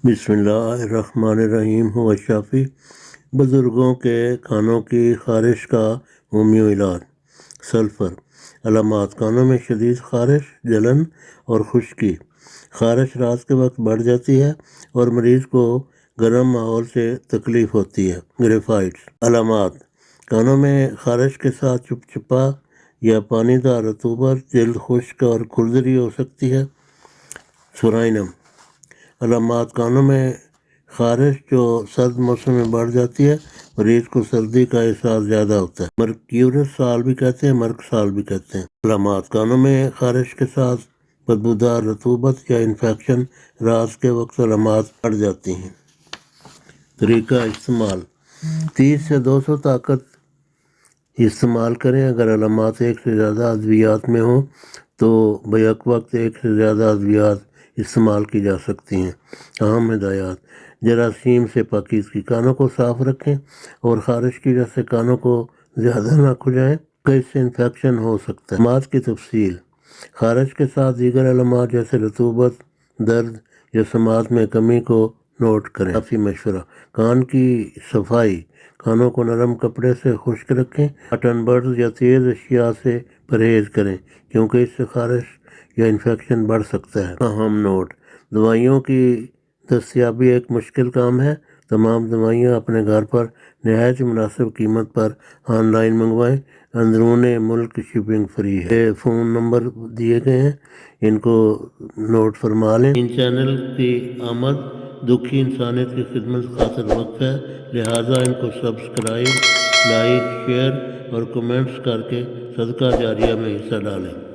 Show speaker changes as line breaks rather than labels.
بسم اللہ الرحمن الرحیم ہوا شافی بزرگوں کے کانوں کی خارش کا ہومیو علاج سلفر علامات کانوں میں شدید خارش جلن اور خشکی خارش رات کے وقت بڑھ جاتی ہے اور مریض کو گرم ماحول سے تکلیف ہوتی ہے گریفائٹس علامات کانوں میں خارش کے ساتھ چپچپا یا پانی دار رطوبت جلد خشک اور کھردری ہو سکتی ہے سورائنم علامات کانوں میں خارش جو سرد موسم میں بڑھ جاتی ہے مریض کو سردی کا احساس زیادہ ہوتا ہے مرکیورس سال بھی کہتے ہیں مرک سال بھی کہتے ہیں علامات کانوں میں خارش کے ساتھ بدبودار رطوبت یا انفیکشن رات کے وقت علامات بڑھ جاتی ہیں طریقہ استعمال 30 سے 200 طاقت استعمال کریں اگر علامات ایک سے زیادہ ادویات میں ہوں تو بیک وقت ایک سے زیادہ ادویات استعمال کی جا سکتی ہیں اہم ہدایات جراثیم سے پاکیزگی کانوں کو صاف رکھیں اور خارش کی وجہ سے کانوں کو زیادہ نہ کھجائیں کہ اس سے انفیکشن ہو سکتا ہے علامات کی تفصیل خارش کے ساتھ دیگر علامات جیسے رطوبت درد یا سماعت میں کمی کو نوٹ کریں کافی مشورہ کان کی صفائی کانوں کو نرم کپڑے سے خشک رکھیں کاٹن برڈز یا تیز اشیاء سے پرہیز کریں کیونکہ اس سے خارش یا انفیکشن بڑھ سکتا ہے اہم نوٹ دوائیوں کی دستیابی ایک مشکل کام ہے تمام دوائیاں اپنے گھر پر نہایت مناسب قیمت پر آن لائن منگوائیں اندرون ملک شپنگ فری ہے فون نمبر دیے گئے ہیں ان کو نوٹ فرما لیں ان چینل کی آمد دکھی انسانیت کی خدمت خاطر وقف ہے لہٰذا ان کو سبسکرائب لائک شیئر اور کمنٹس کر کے صدقہ جاریہ میں حصہ ڈالیں